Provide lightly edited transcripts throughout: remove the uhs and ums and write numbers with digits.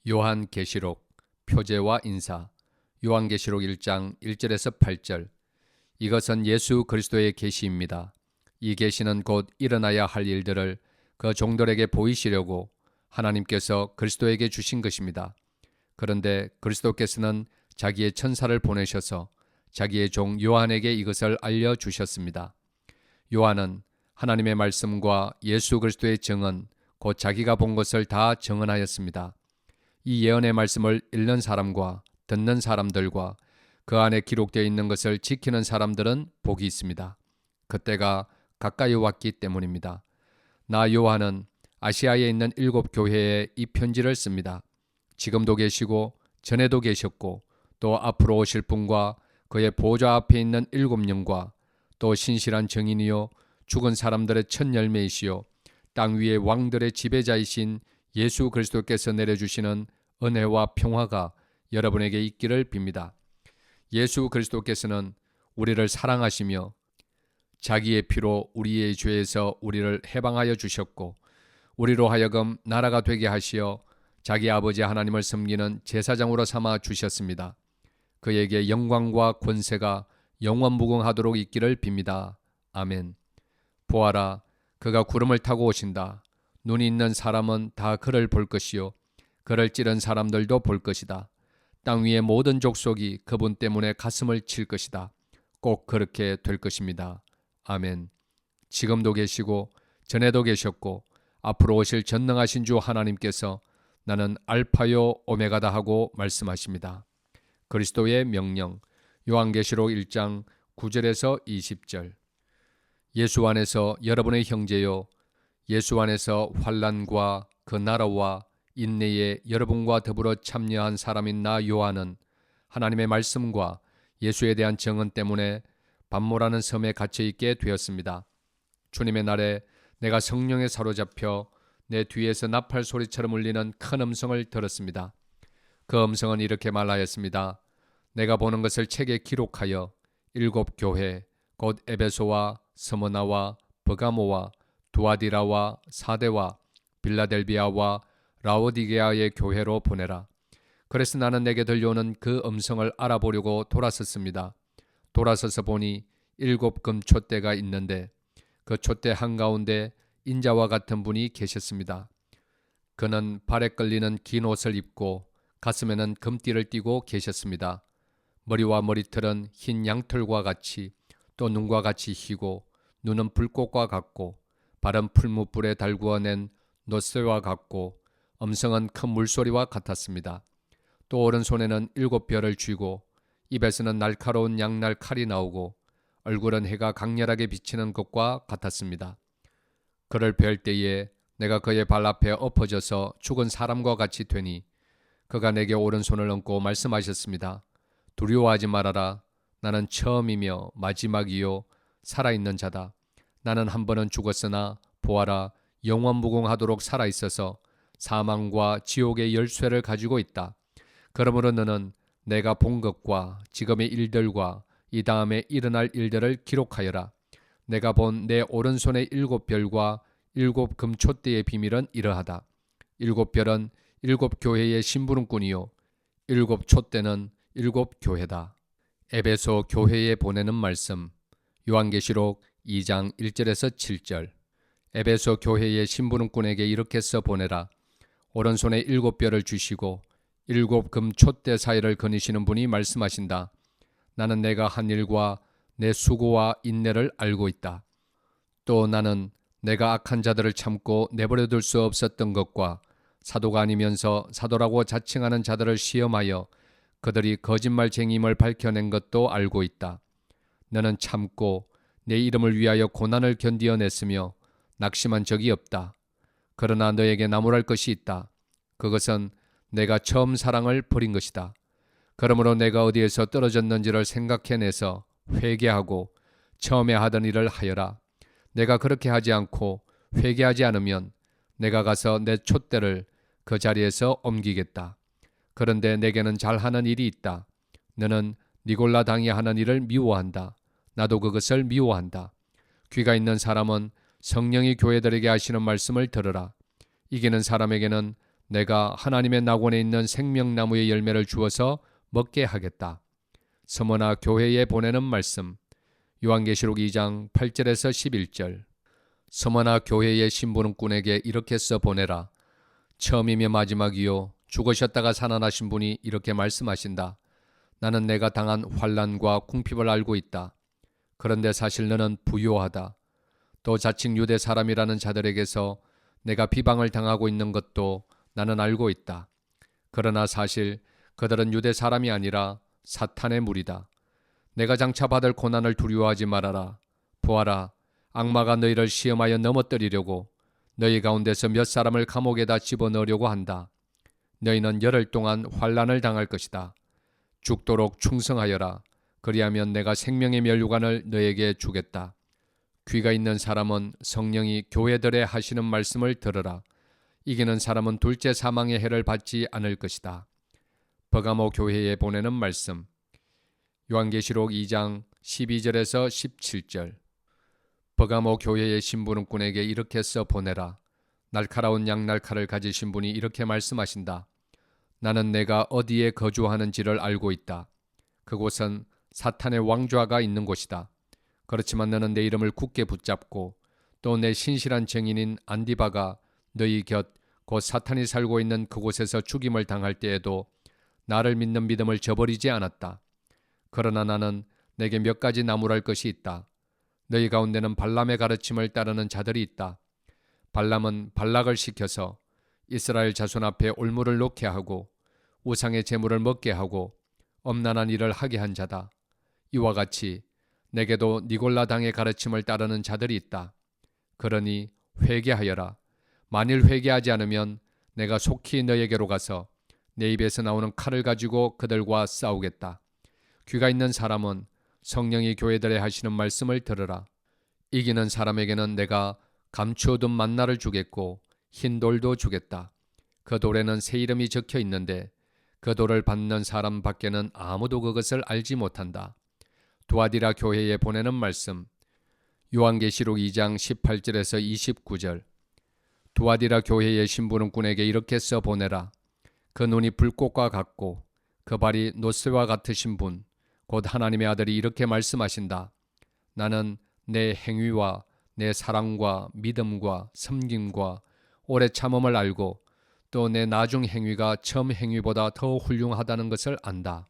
요한계시록 표제와 인사. 요한계시록 1장 1절에서 8절. 이것은 예수 그리스도의 계시입니다. 이 계시는 곧 일어나야 할 일들을 그 종들에게 보이시려고 하나님께서 그리스도에게 주신 것입니다. 그런데 그리스도께서는 자기의 천사를 보내셔서 자기의 종 요한에게 이것을 알려주셨습니다. 요한은 하나님의 말씀과 예수 그리스도의 증언, 곧 자기가 본 것을 다 증언하였습니다. 이 예언의 말씀을 읽는 사람과 듣는 사람들과 그 안에 기록되어 있는 것을 지키는 사람들은 복이 있습니다. 그때가 가까이 왔기 때문입니다. 나 요한은 아시아에 있는 7교회에 이 편지를 씁니다. 지금도 계시고 전에도 계셨고 또 앞으로 오실 분과 그의 보좌 앞에 있는 7영과 또 신실한 증인이요 죽은 사람들의 첫 열매이시요 땅 위의 왕들의 지배자이신 예수 그리스도께서 내려주시는 은혜와 평화가 여러분에게 있기를 빕니다. 예수 그리스도께서는 우리를 사랑하시며 자기의 피로 우리의 죄에서 우리를 해방하여 주셨고 우리로 하여금 나라가 되게 하시어 자기 아버지 하나님을 섬기는 제사장으로 삼아 주셨습니다. 그에게 영광과 권세가 영원무궁하도록 있기를 빕니다. 아멘. 보아라, 그가 구름을 타고 오신다. 눈이 있는 사람은 다 그를 볼 것이요 그를 찌른 사람들도 볼 것이다. 땅 위의 모든 족속이 그분 때문에 가슴을 칠 것이다. 꼭 그렇게 될 것입니다. 아멘. 지금도 계시고 전에도 계셨고 앞으로 오실 전능하신 주 하나님께서 나는 알파요 오메가다 하고 말씀하십니다. 그리스도의 명령. 요한계시록 1장 9절에서 20절. 예수 안에서 여러분의 형제요 예수 안에서 환난과 그 나라와 인내에 여러분과 더불어 참여한 사람인 나 요한은 하나님의 말씀과 예수에 대한 증언 때문에 반모라는 섬에 갇혀 있게 되었습니다. 주님의 날에 내가 성령에 사로잡혀 내 뒤에서 나팔 소리처럼 울리는 큰 음성을 들었습니다. 그 음성은 이렇게 말하였습니다. 내가 보는 것을 책에 기록하여 7 교회 곧 에베소와 스무나와 버가모와 두아디라와 사데와 빌라델비아와 라오디게아의 교회로 보내라. 그래서 나는 내게 들려오는 그 음성을 알아보려고 돌아섰습니다. 돌아서서 보니 7 금촛대가 있는데 그 촛대 한가운데 인자와 같은 분이 계셨습니다. 그는 발에 끌리는 긴 옷을 입고 가슴에는 금띠를 띠고 계셨습니다. 머리와 머리털은 흰 양털과 같이 또 눈과 같이 희고 눈은 불꽃과 같고 발은 풀무불에 달구어낸 놋새와 같고 음성은 큰 물소리와 같았습니다. 또 오른손에는 7 별을 쥐고 입에서는 날카로운 양날 칼이 나오고 얼굴은 해가 강렬하게 비치는 것과 같았습니다. 그를 뵐 때에 내가 그의 발 앞에 엎어져서 죽은 사람과 같이 되니 그가 내게 오른손을 얹고 말씀하셨습니다. 두려워하지 말아라. 나는 처음이며 마지막이요 살아있는 자다. 나는 한 번은 죽었으나 보아라 영원무궁하도록 살아있어서 사망과 지옥의 열쇠를 가지고 있다. 그러므로 너는 내가 본 것과 지금의 일들과 이 다음에 일어날 일들을 기록하여라. 내가 본 내 오른손의 7 별과 7 금촛대의 비밀은 이러하다. 7 별은 7 교회의 심부름꾼이요 7 촛대는 7 교회다. 에베소 교회에 보내는 말씀. 요한계시록 2장 1절에서 7절. 에베소 교회의 심부름꾼에게 이렇게 써 보내라. 오른손에 7 별을 주시고 7 금촛대 사이를 거니시는 분이 말씀하신다. 나는 내가 한 일과 내 수고와 인내를 알고 있다. 또 나는 내가 악한 자들을 참고 내버려둘 수 없었던 것과 사도가 아니면서 사도라고 자칭하는 자들을 시험하여 그들이 거짓말쟁이임을 밝혀낸 것도 알고 있다. 너는 참고 내 이름을 위하여 고난을 견디어냈으며 낙심한 적이 없다. 그러나 너에게 나무랄 것이 있다. 그것은 내가 처음 사랑을 버린 것이다. 그러므로 내가 어디에서 떨어졌는지를 생각해내서 회개하고 처음에 하던 일을 하여라. 내가 그렇게 하지 않고 회개하지 않으면 내가 가서 내 촛대를 그 자리에서 옮기겠다. 그런데 내게는 잘하는 일이 있다. 너는 니골라 당이 하는 일을 미워한다. 나도 그것을 미워한다. 귀가 있는 사람은 성령이 교회들에게 하시는 말씀을 들으라. 이기는 사람에게는 내가 하나님의 낙원에 있는 생명나무의 열매를 주어서 먹게 하겠다. 서머나 교회에 보내는 말씀. 요한계시록 2장 8절에서 11절. 서머나 교회의 심부름꾼에게 이렇게 써 보내라. 처음이며 마지막이요 죽으셨다가 살아나신 분이 이렇게 말씀하신다. 나는 내가 당한 환난과 궁핍을 알고 있다. 그런데 사실 너는 부요하다. 또 자칭 유대 사람이라는 자들에게서 내가 비방을 당하고 있는 것도 나는 알고 있다. 그러나 사실 그들은 유대 사람이 아니라 사탄의 무리다. 내가 장차 받을 고난을 두려워하지 말아라. 보아라, 악마가 너희를 시험하여 넘어뜨리려고 너희 가운데서 몇 사람을 감옥에다 집어넣으려고 한다. 너희는 열흘 동안 환난을 당할 것이다. 죽도록 충성하여라. 그리하면 내가 생명의 면류관을 너에게 주겠다. 귀가 있는 사람은 성령이 교회들에 하시는 말씀을 들으라. 이기는 사람은 둘째 사망의 해를 받지 않을 것이다. 버가모 교회에 보내는 말씀. 요한계시록 2장 12절에서 17절. 버가모 교회의 심부름꾼에게 이렇게 써 보내라. 날카로운 양날칼을 가지신 분이 이렇게 말씀하신다. 나는 내가 어디에 거주하는지를 알고 있다. 그곳은 사탄의 왕좌가 있는 곳이다. 그렇지만 너는 내 이름을 굳게 붙잡고 또 내 신실한 증인인 안디바가 너희 곁 곧 사탄이 살고 있는 그곳에서 죽임을 당할 때에도 나를 믿는 믿음을 저버리지 않았다. 그러나 나는 내게 몇 가지 나무랄 것이 있다. 너희 가운데는 발람의 가르침을 따르는 자들이 있다. 발람은 발락을 시켜서 이스라엘 자손 앞에 올무를 놓게 하고 우상의 제물을 먹게 하고 엄난한 일을 하게 한 자다. 이와 같이 내게도 니골라 당의 가르침을 따르는 자들이 있다. 그러니 회개하여라. 만일 회개하지 않으면 내가 속히 너에게로 가서 내 입에서 나오는 칼을 가지고 그들과 싸우겠다. 귀가 있는 사람은 성령이 교회들에 하시는 말씀을 들으라. 이기는 사람에게는 내가 감추어둔 만나를 주겠고 흰 돌도 주겠다. 그 돌에는 새 이름이 적혀 있는데 그 돌을 받는 사람 밖에는 아무도 그것을 알지 못한다. 두아디라 교회에 보내는 말씀. 요한계시록 2장 18절에서 29절. 두아디라 교회의 심부름꾼에게 이렇게 써 보내라. 그 눈이 불꽃과 같고 그 발이 노쇠와 같으신 분, 곧 하나님의 아들이 이렇게 말씀하신다. 나는 내 행위와 내 사랑과 믿음과 섬김과 오래 참음을 알고 또 내 나중 행위가 처음 행위보다 더 훌륭하다는 것을 안다.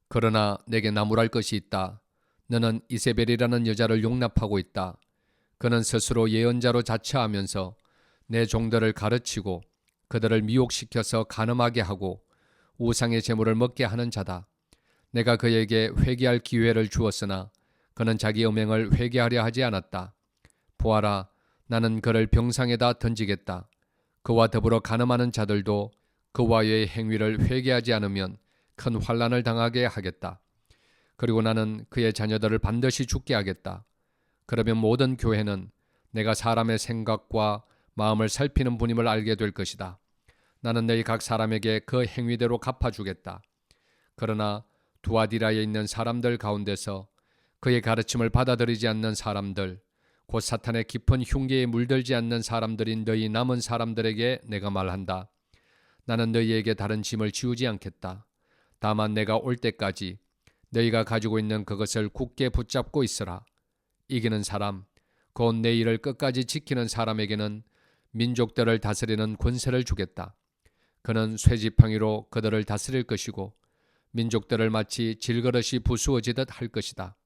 그러나 내게 나무랄 것이 있다. 너는 이세벨이라는 여자를 용납하고 있다. 그는 스스로 예언자로 자처하면서 내 종들을 가르치고 그들을 미혹시켜서 간음하게 하고 우상의 제물을 먹게 하는 자다. 내가 그에게 회개할 기회를 주었으나 그는 자기 음행을 회개하려 하지 않았다. 보아라, 나는 그를 병상에다 던지겠다. 그와 더불어 간음하는 자들도 그와의 행위를 회개하지 않으면 큰 환난을 당하게 하겠다. 그리고 나는 그의 자녀들을 반드시 죽게 하겠다. 그러면 모든 교회는 내가 사람의 생각과 마음을 살피는 분임을 알게 될 것이다. 나는 너희 각 사람에게 그 행위대로 갚아주겠다. 그러나 두아디라에 있는 사람들 가운데서 그의 가르침을 받아들이지 않는 사람들, 곧 사탄의 깊은 흉계에 물들지 않는 사람들인 너희 남은 사람들에게 내가 말한다. 나는 너희에게 다른 짐을 지우지 않겠다. 다만 내가 올 때까지 너희가 가지고 있는 그것을 굳게 붙잡고 있으라. 이기는 사람, 곧 내 일을 끝까지 지키는 사람에게는 민족들을 다스리는 권세를 주겠다. 그는 쇠지팡이로 그들을 다스릴 것이고 민족들을 마치 질그릇이 부수어지듯 할 것이다.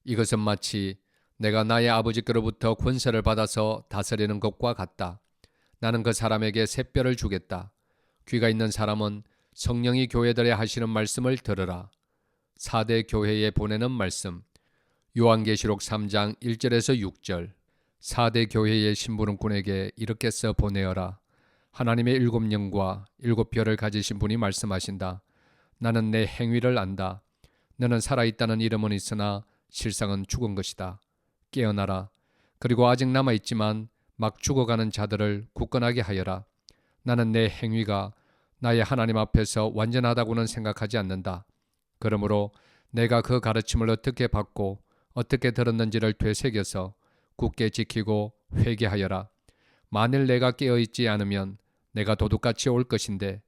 이것은 마치 내가 나의 아버지께로부터 권세를 받아서 다스리는 것과 같다. 나는 그 사람에게 샛별을 주겠다. 귀가 있는 사람은 성령이 교회들에 하시는 말씀을 들으라. 4대 교회에 보내는 말씀. 요한계시록 3장 1절에서 6절. 4대 교회의 심부름꾼에게 이렇게 써 보내어라. 하나님의 7영과 7별을 가지신 분이 말씀하신다. 나는 내 행위를 안다. 너는 살아있다는 이름은 있으나 실상은 죽은 것이다. 깨어나라. 그리고 아직 남아있지만 막 죽어가는 자들을 굳건하게 하여라. 나는 내 행위가 나의 하나님 앞에서 완전하다고는 생각하지 않는다. 그러므로 내가 그 가르침을 어떻게 받고 어떻게 들었는지를 되새겨서 굳게 지키고 회개하여라. 만일 내가 깨어있지 않으면 내가 도둑같이 올 것인데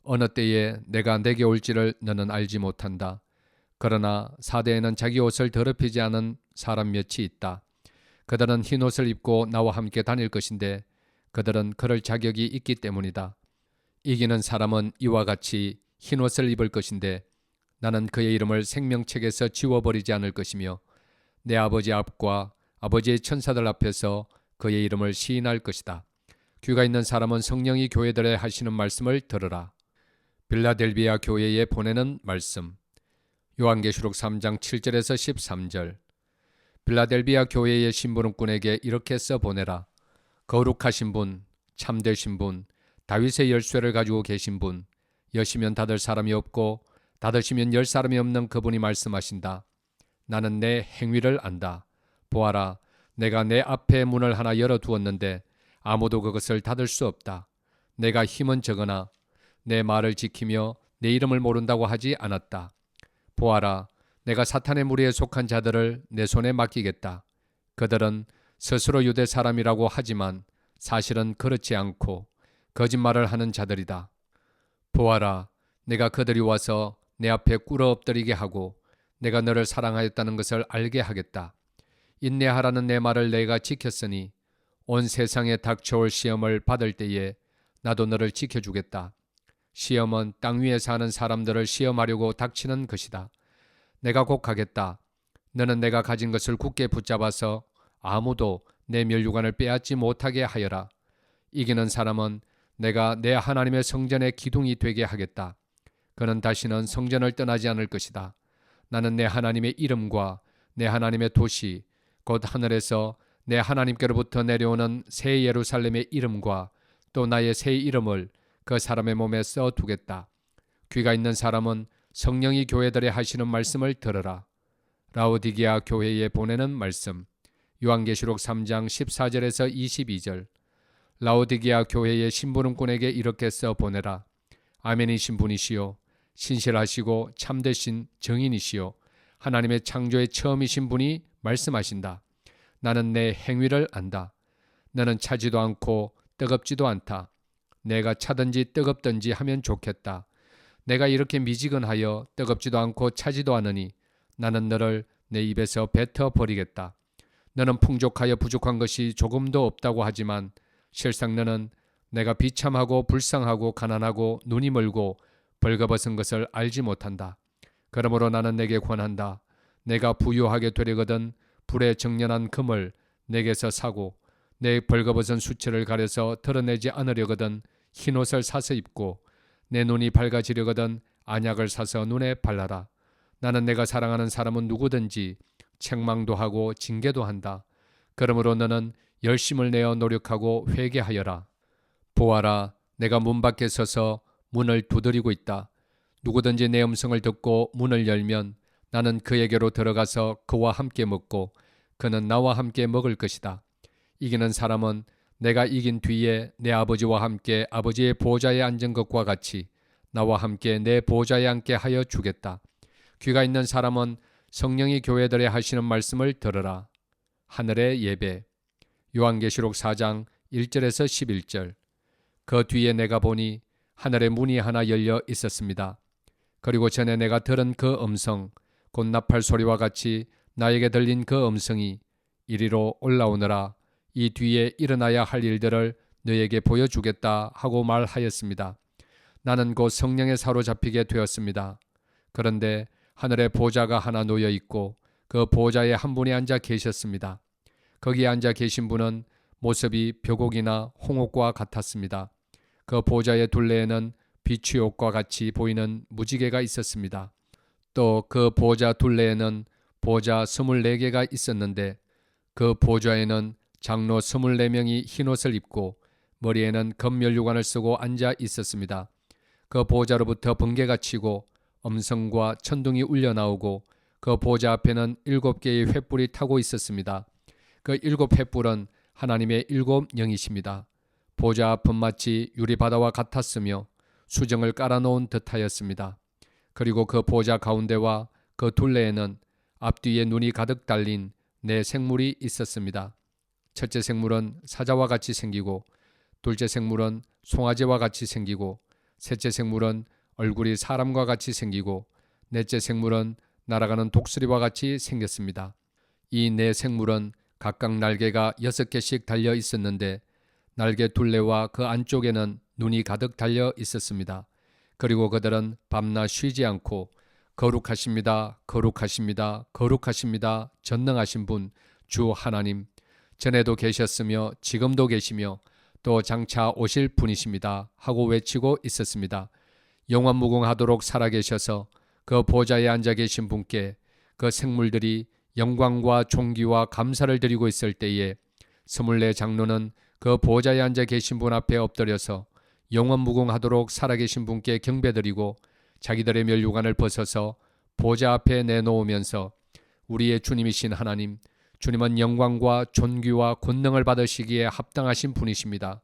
어느 때에 내가 내게 올지를 너는 알지 못한다. 그러나 사대에는 자기 옷을 더럽히지 않은 사람 몇이 있다. 그들은 흰 옷을 입고 나와 함께 다닐 것인데 그들은 그럴 자격이 있기 때문이다. 이기는 사람은 이와 같이 흰 옷을 입을 것인데 나는 그의 이름을 생명책에서 지워버리지 않을 것이며 내 아버지 앞과 아버지의 천사들 앞에서 그의 이름을 시인할 것이다. 귀가 있는 사람은 성령이 교회들에 하시는 말씀을 들으라. 빌라델비아 교회에 보내는 말씀. 요한계시록 3장 7절에서 13절. 빌라델비아 교회의 심부름꾼에게 이렇게 써보내라. 거룩하신 분, 참되신 분, 다윗의 열쇠를 가지고 계신 분, 여시면 닫을 사람이 없고 닫으시면 열 사람이 없는 그분이 말씀하신다. 나는 내 행위를 안다. 보아라, 내가 내 앞에 문을 하나 열어두었는데 아무도 그것을 닫을 수 없다. 내가 힘은 적으나 내 말을 지키며 내 이름을 모른다고 하지 않았다. 보아라, 내가 사탄의 무리에 속한 자들을 내 손에 맡기겠다. 그들은 스스로 유대 사람이라고 하지만 사실은 그렇지 않고 거짓말을 하는 자들이다. 보아라, 내가 그들이 와서 내 앞에 꿇어 엎드리게 하고 내가 너를 사랑하였다는 것을 알게 하겠다. 인내하라는 내 말을 내가 지켰으니 온 세상에 닥쳐올 시험을 받을 때에 나도 너를 지켜주겠다. 시험은 땅 위에 사는 사람들을 시험하려고 닥치는 것이다. 내가 곧 가겠다. 너는 내가 가진 것을 굳게 붙잡아서 아무도 내 멸류관을 빼앗지 못하게 하여라. 이기는 사람은 내가 내 하나님의 성전의 기둥이 되게 하겠다. 그는 다시는 성전을 떠나지 않을 것이다. 나는 내 하나님의 이름과 내 하나님의 도시 곧 하늘에서 내 하나님께로부터 내려오는 새 예루살렘의 이름과 또 나의 새 이름을 그 사람의 몸에 써두겠다. 귀가 있는 사람은 성령이 교회들에 하시는 말씀을 들으라. 라오디게아 교회에 보내는 말씀. 요한계시록 3장 14절에서 22절. 라오디게아 교회의 심부름꾼에게 이렇게 써보내라. 아멘이신 분이시요 신실하시고 참되신 정인이시요 하나님의 창조의 처음이신 분이 말씀하신다. 나는 내 행위를 안다. 너는 차지도 않고 뜨겁지도 않다. 내가 차든지 뜨겁든지 하면 좋겠다. 내가 이렇게 미지근하여 뜨겁지도 않고 차지도 않으니 나는 너를 내 입에서 뱉어 버리겠다. 너는 풍족하여 부족한 것이 조금도 없다고 하지만 실상 너는 내가 비참하고 불쌍하고 가난하고 눈이 멀고 벌거벗은 것을 알지 못한다. 그러므로 나는 내게 권한다. 내가 부유하게 되려거든 불에 정련한 금을 내게서 사고 내 벌거벗은 수치를 가려서 드러내지 않으려거든 흰옷을 사서 입고 내 눈이 밝아지려거든 안약을 사서 눈에 발라라. 나는 내가 사랑하는 사람은 누구든지 책망도 하고 징계도 한다. 그러므로 너는 열심을 내어 노력하고 회개하여라. 보아라, 내가 문 밖에 서서 문을 두드리고 있다. 누구든지 내 음성을 듣고 문을 열면 나는 그에게로 들어가서 그와 함께 먹고 그는 나와 함께 먹을 것이다. 이기는 사람은 내가 이긴 뒤에 내 아버지와 함께 아버지의 보좌에 앉은 것과 같이 나와 함께 내 보좌에 앉게 하여 주겠다. 귀가 있는 사람은 성령이 교회들에 하시는 말씀을 들으라. 하늘의 예배. 요한계시록 4장 1절에서 11절. 그 뒤에 내가 보니 하늘의 문이 하나 열려 있었습니다. 그리고 전에 내가 들은 그 음성, 곧 나팔 소리와 같이 나에게 들린 그 음성이 이리로 올라오너라. 이 뒤에 일어나야 할 일들을 너에게 보여주겠다 하고 말하였습니다. 나는 곧 성령에 사로잡히게 되었습니다. 그런데 하늘에 보좌가 하나 놓여 있고 그 보좌에 한 분이 앉아 계셨습니다. 거기에 앉아 계신 분은 모습이 벼곡이나 홍옥과 같았습니다. 그 보좌의 둘레에는 비추 옷과 같이 보이는 무지개가 있었습니다. 또 그 보좌 둘레에는 보좌 24개가 있었는데 그 보좌에는 장로 24명이 흰옷을 입고 머리에는 금면류관을 쓰고 앉아 있었습니다. 그 보좌로부터 번개가 치고 음성과 천둥이 울려나오고 그 보좌 앞에는 7개의 횃불이 타고 있었습니다. 그 7 횃불은 하나님의 7 영이십니다. 보좌 앞은 마치 유리바다와 같았으며 수정을 깔아놓은 듯하였습니다. 그리고 그 보좌 가운데와 그 둘레에는 앞뒤에 눈이 가득 달린 4 생물이 있었습니다. 첫째 생물은 사자와 같이 생기고 둘째 생물은 송아지와 같이 생기고, 셋째 생물은 얼굴이 사람과 같이 생기고, 넷째 생물은 날아가는 독수리와 같이 생겼습니다. 이 네 생물은 각각 날개가 6개씩 달려 있었는데 날개 둘레와 그 안쪽에는 눈이 가득 달려 있었습니다. 그리고 그들은 밤낮 쉬지 않고 거룩하십니다, 거룩하십니다, 거룩하십니다, 전능하신 분, 주 하나님, 전에도 계셨으며 지금도 계시며 또 장차 오실 분이십니다 하고 외치고 있었습니다. 영원무궁하도록 살아계셔서 그 보좌에 앉아 계신 분께 그 생물들이 영광과 존귀와 감사를 드리고 있을 때에 24 장로는 그 보좌에 앉아 계신 분 앞에 엎드려서 영원무궁하도록 살아계신 분께 경배드리고 자기들의 면류관을 벗어서 보좌 앞에 내놓으면서 우리의 주님이신 하나님, 주님은 영광과 존귀와 권능을 받으시기에 합당하신 분이십니다.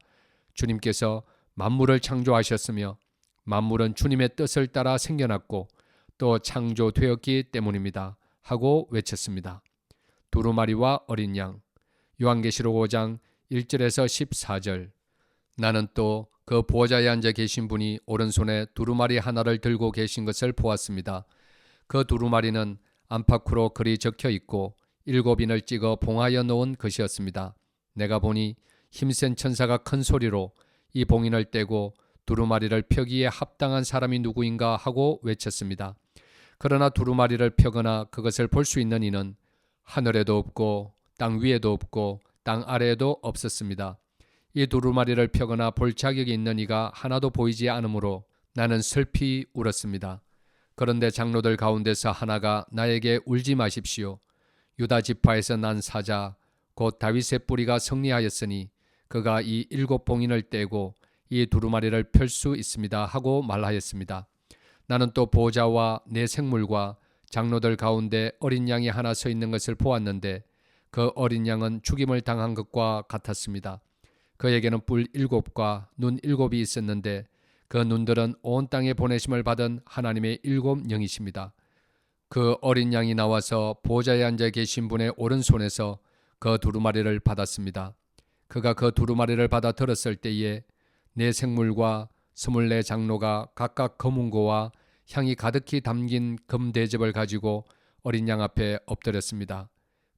주님께서 만물을 창조하셨으며 만물은 주님의 뜻을 따라 생겨났고 또 창조되었기 때문입니다 하고 외쳤습니다. 두루마리와 어린 양. 요한계시록 5장 1절에서 14절. 나는 또 그 보좌에 앉아 계신 분이 오른손에 두루마리 하나를 들고 계신 것을 보았습니다. 그 두루마리는 안팎으로 글이 적혀 있고 7인을 찍어 봉하여 놓은 것이었습니다. 내가 보니 힘센 천사가 큰 소리로 이 봉인을 떼고 두루마리를 펴기에 합당한 사람이 누구인가 하고 외쳤습니다. 그러나 두루마리를 펴거나 그것을 볼 수 있는 이는 하늘에도 없고 땅 위에도 없고 땅 아래에도 없었습니다. 이 두루마리를 펴거나 볼 자격이 있는 이가 하나도 보이지 않으므로 나는 슬피 울었습니다. 그런데 장로들 가운데서 하나가 나에게 울지 마십시오. 유다 지파에서 난 사자 곧 다윗의 뿌리가 승리하였으니 그가 이 7봉인을 떼고 이 두루마리를 펼 수 있습니다 하고 말하였습니다. 나는 또 보좌와 네 생물과 장로들 가운데 어린 양이 하나 서 있는 것을 보았는데 그 어린 양은 죽임을 당한 것과 같았습니다. 그에게는 뿔 7과 눈 7이 있었는데 그 눈들은 온 땅에 보내심을 받은 하나님의 7 영이십니다. 그 어린 양이 나와서 보좌에 앉아 계신 분의 오른손에서 그 두루마리를 받았습니다. 그가 그 두루마리를 받아 들었을 때에 네 생물과 24 장로가 각각 검은고와 향이 가득히 담긴 금대접을 가지고 어린 양 앞에 엎드렸습니다.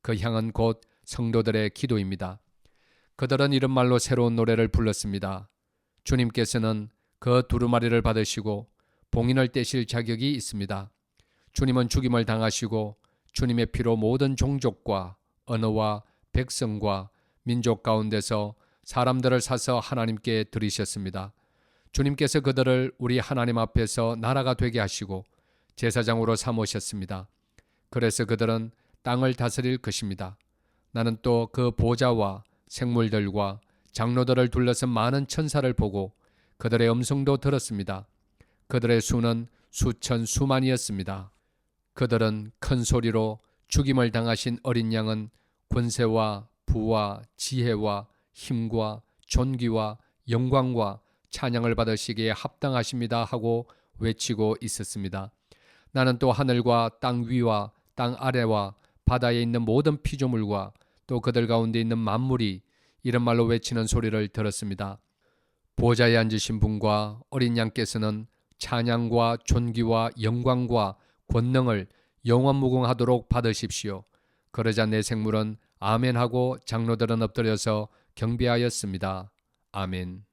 그 향은 곧 성도들의 기도입니다. 그들은 이런 말로 새로운 노래를 불렀습니다. 주님께서는 그 두루마리를 받으시고 봉인을 떼실 자격이 있습니다. 주님은 죽임을 당하시고 주님의 피로 모든 종족과 언어와 백성과 민족 가운데서 사람들을 사서 하나님께 드리셨습니다. 주님께서 그들을 우리 하나님 앞에서 나라가 되게 하시고 제사장으로 삼으셨습니다. 그래서 그들은 땅을 다스릴 것입니다. 나는 또 그 보좌와 생물들과 장로들을 둘러싼 많은 천사를 보고 그들의 음성도 들었습니다. 그들의 수는 수천 수만이었습니다. 그들은 큰 소리로 죽임을 당하신 어린 양은 권세와 부와 지혜와 힘과 존귀와 영광과 찬양을 받으시기에 합당하십니다 하고 외치고 있었습니다. 나는 또 하늘과 땅 위와 땅 아래와 바다에 있는 모든 피조물과 또 그들 가운데 있는 만물이 이런 말로 외치는 소리를 들었습니다. 보좌에 앉으신 분과 어린 양께서는 찬양과 존귀와 영광과 권능을 영원무궁하도록 받으십시오. 그러자 내 생물은 아멘하고 장로들은 엎드려서 경배하였습니다. 아멘.